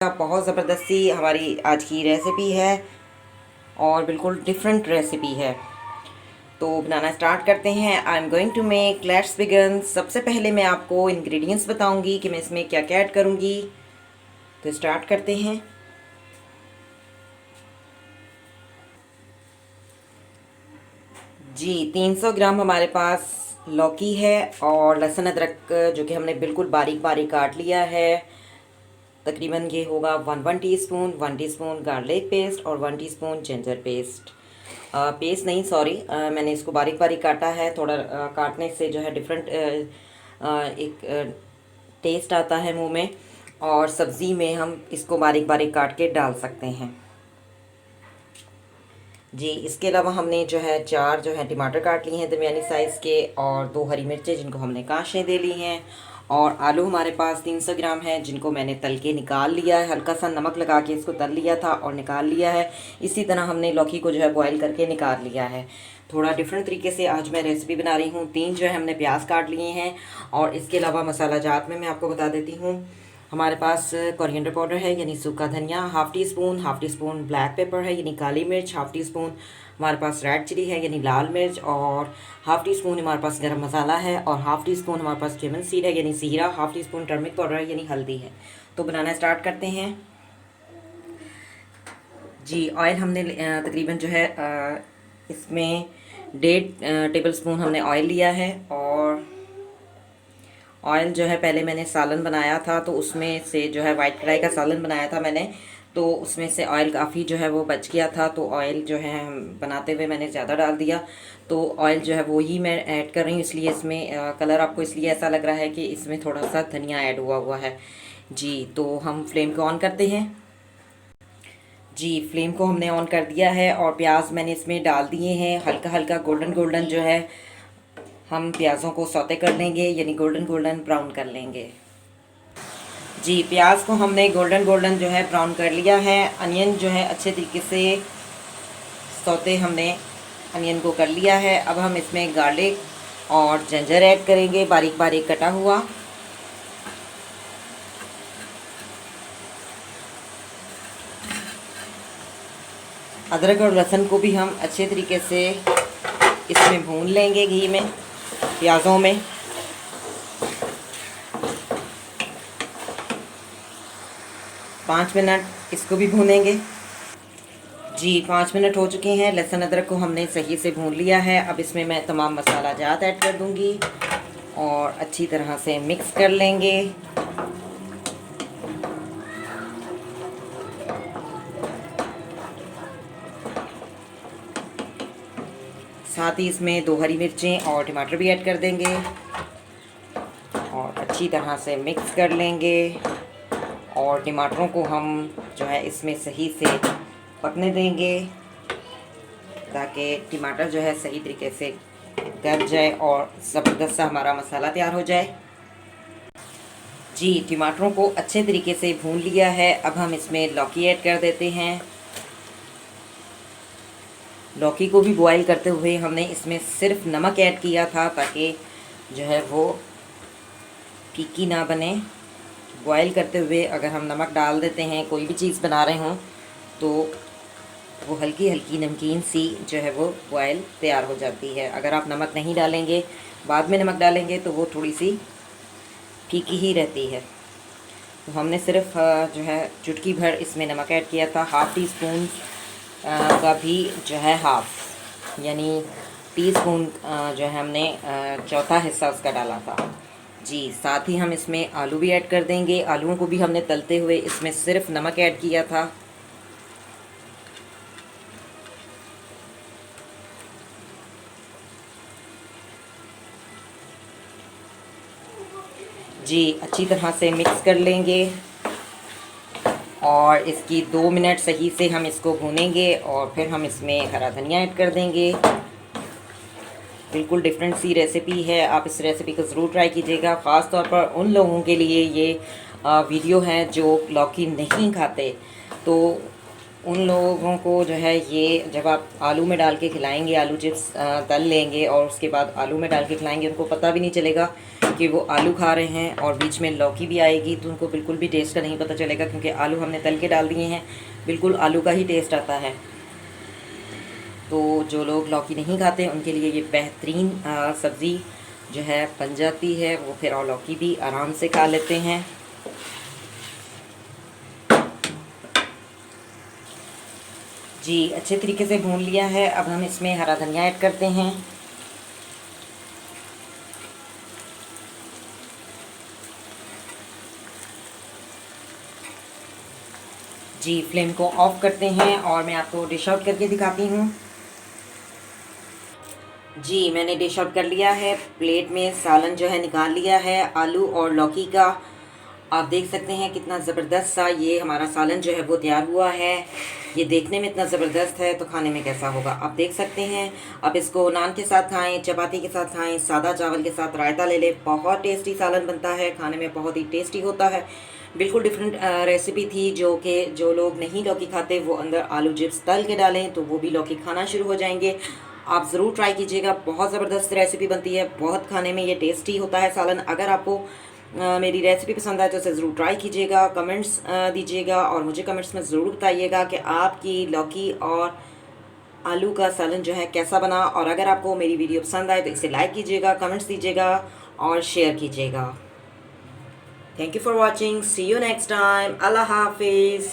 बहुत ज़बरदस्ती हमारी आज की रेसिपी है और बिल्कुल डिफरेंट रेसिपी है। तो बनाना स्टार्ट करते हैं। I am going to make, let's begin. सबसे पहले मैं आपको इंग्रेडिएंट्स बताऊंगी कि मैं इसमें क्या क्या ऐड करूंगी। तो स्टार्ट करते हैं। जी 300 ग्राम हमारे पास लौकी है और लहसुन अदरक जो कि हमने बिल्कुल बारीक बारीक काट लिया है। तकरीबन ये होगा 1 टीस्पून गार्लिक पेस्ट और 1 टीस्पून जिंजर पेस्ट। पेस्ट नहीं, सॉरी, मैंने इसको बारीक बारीक काटा है। थोड़ा काटने से जो है डिफरेंट एक टेस्ट आता है मुंह में, और सब्ज़ी में हम इसको बारीक बारीक काट के डाल सकते हैं। जी इसके अलावा हमने जो है 4 जो है टमाटर काट लिए हैं दरमियानी साइज़ के, और 2 हरी मिर्चें जिनको हमने काशें दे ली हैं, और आलू हमारे पास 300 ग्राम है जिनको मैंने तल के निकाल लिया है। हल्का सा नमक लगा के इसको तल लिया था और निकाल लिया है। इसी तरह हमने लौकी को जो है बॉईल करके निकाल लिया है। थोड़ा डिफरेंट तरीके से आज मैं रेसिपी बना रही हूँ। 3 जो है हमने प्याज काट लिए हैं, और इसके अलावा मसाला जात में मैं आपको बता देती हूँ। हमारे पास कोरिएंडर पाउडर है यानी सूखा धनिया half tea spoon black pepper है यानी काली मिर्च हाफ़ टी स्पून, हमारे पास रेड चिली है यानी लाल मिर्च, और हाफ़ टी स्पून हमारे पास गरम मसाला है, और हाफ़ टी स्पून हमारे पास क्यूमिन सीड है यानी ज़ीरा, half tea spoon turmeric powder है यानी हल्दी है। तो बनाना स्टार्ट करते हैं। जी ऑयल हमने तकरीबन जो है इसमें 1.5 टेबल स्पून हमने ऑयल लिया है। और ऑयल जो है पहले मैंने सालन बनाया था, तो उसमें से जो है वाइट कढ़ाई का सालन बनाया था मैंने, तो उसमें से ऑयल काफ़ी जो है वो बच गया था। तो ऑयल जो है बनाते हुए मैंने ज़्यादा डाल दिया, तो ऑयल जो है वो ही मैं ऐड कर रही हूँ। इसलिए इसमें कलर आपको इसलिए ऐसा लग रहा है कि इसमें थोड़ा सा धनिया ऐड हुआ हुआ है। जी तो हम फ्लेम को ऑन करते हैं। जी फ्लेम को हमने ऑन कर दिया है, और प्याज मैंने इसमें डाल दिए हैं। हल्का हल्का गोल्डन गोल्डन जो है हम प्याज़ों को सौते कर लेंगे, यानी गोल्डन गोल्डन ब्राउन कर लेंगे। जी प्याज को हमने गोल्डन गोल्डन जो है ब्राउन कर लिया है। अनियन जो है अच्छे तरीके से सौते हमने अनियन को कर लिया है। अब हम इसमें गार्लिक और जिंजर ऐड करेंगे, बारीक बारीक कटा हुआ। अदरक और लहसुन को भी हम अच्छे तरीके से इसमें भून लेंगे घी में, प्याज़ों में। पाँच मिनट इसको भी भूनेंगे। जी 5 मिनट हो चुके हैं। लहसुन अदरक को हमने सही से भून लिया है। अब इसमें मैं तमाम मसाला जात ऐड कर दूंगी और अच्छी तरह से मिक्स कर लेंगे। साथ ही इसमें 2 हरी मिर्चें और टमाटर भी ऐड कर देंगे, और अच्छी तरह से मिक्स कर लेंगे। और टमाटरों को हम जो है इसमें सही से पकने देंगे, ताकि टमाटर जो है सही तरीके से गल जाए और ज़बरदस्त सा हमारा मसाला तैयार हो जाए। जी टमाटरों को अच्छे तरीके से भून लिया है। अब हम इसमें लौकी ऐड कर देते हैं। लौकी को भी बॉईल करते हुए हमने इसमें सिर्फ नमक ऐड किया था, ताकि जो है वो फीकी ना बने। बॉईल करते हुए अगर हम नमक डाल देते हैं, कोई भी चीज़ बना रहे हों, तो वो हल्की हल्की नमकीन सी जो है वो बॉयल तैयार हो जाती है। अगर आप नमक नहीं डालेंगे, बाद में नमक डालेंगे, तो वो थोड़ी सी फीकी ही रहती है। तो हमने सिर्फ जो है चुटकी भर इसमें नमक ऐड किया था। हाफ़ टी स्पून का भी जो है हाफ़ यानी टीस्पून जो है हमने चौथा हिस्सा उसका डाला था। जी साथ ही हम इसमें आलू भी ऐड कर देंगे। आलूओं को भी हमने तलते हुए इसमें सिर्फ नमक ऐड किया था। जी अच्छी तरह से मिक्स कर लेंगे, और इसकी 2 मिनट सही से हम इसको भूनेंगे, और फिर हम इसमें हरा धनिया ऐड कर देंगे। बिल्कुल डिफरेंट सी रेसिपी है, आप इस रेसिपी को ज़रूर ट्राई कीजिएगा। ख़ास तौर पर उन लोगों के लिए ये वीडियो है जो लौकी नहीं खाते। तो उन लोगों को जो है ये जब आप आलू में डाल के खिलाएंगे, आलू चिप्स तल लेंगे और उसके बाद आलू में डाल के खिलाएंगे, उनको पता भी नहीं चलेगा क्योंकि वो आलू खा रहे हैं और बीच में लौकी भी आएगी तो उनको बिल्कुल भी टेस्ट का नहीं पता चलेगा, क्योंकि आलू हमने तल के डाल दिए हैं, बिल्कुल आलू का ही टेस्ट आता है। तो जो लोग लौकी नहीं खाते उनके लिए ये बेहतरीन सब्ज़ी जो है बन जाती है, वो फिर और लौकी भी आराम से खा लेते हैं। जी अच्छे तरीके से भून लिया है। अब हम इसमें हरा धनिया ऐड करते हैं। जी फ्लेम को ऑफ करते हैं और मैं आपको डिश आउट करके दिखाती हूँ। जी मैंने डिश आउट कर लिया है, प्लेट में सालन जो है निकाल लिया है आलू और लौकी का। आप देख सकते हैं कितना ज़बरदस्त सा ये हमारा सालन जो है वो तैयार हुआ है। ये देखने में इतना ज़बरदस्त है तो खाने में कैसा होगा आप देख सकते हैं। आप इसको नान के साथ खाएं, चपाती के साथ खाएं, सादा चावल के साथ रायता ले लें, बहुत टेस्टी सालन बनता है, खाने में बहुत ही टेस्टी होता है। बिल्कुल डिफरेंट रेसिपी थी, जो कि जो लोग नहीं लौकी खाते वो अंदर आलू चिप्स तल के डालें तो वो भी लौकी खाना शुरू हो जाएंगे। आप ज़रूर ट्राई कीजिएगा, बहुत ज़बरदस्त रेसिपी बनती है, बहुत खाने में ये टेस्टी होता है सालन। अगर आपको मेरी रेसिपी पसंद आए तो इसे ज़रूर ट्राई कीजिएगा, कमेंट्स दीजिएगा और मुझे कमेंट्स में ज़रूर बताइएगा कि आपकी लौकी और आलू का सालन जो है कैसा बना। और अगर आपको मेरी वीडियो पसंद आए तो इसे लाइक कीजिएगा, कमेंट्स दीजिएगा और शेयर कीजिएगा। Thank you for watching, see you next time, अल्लाह हाफिज़।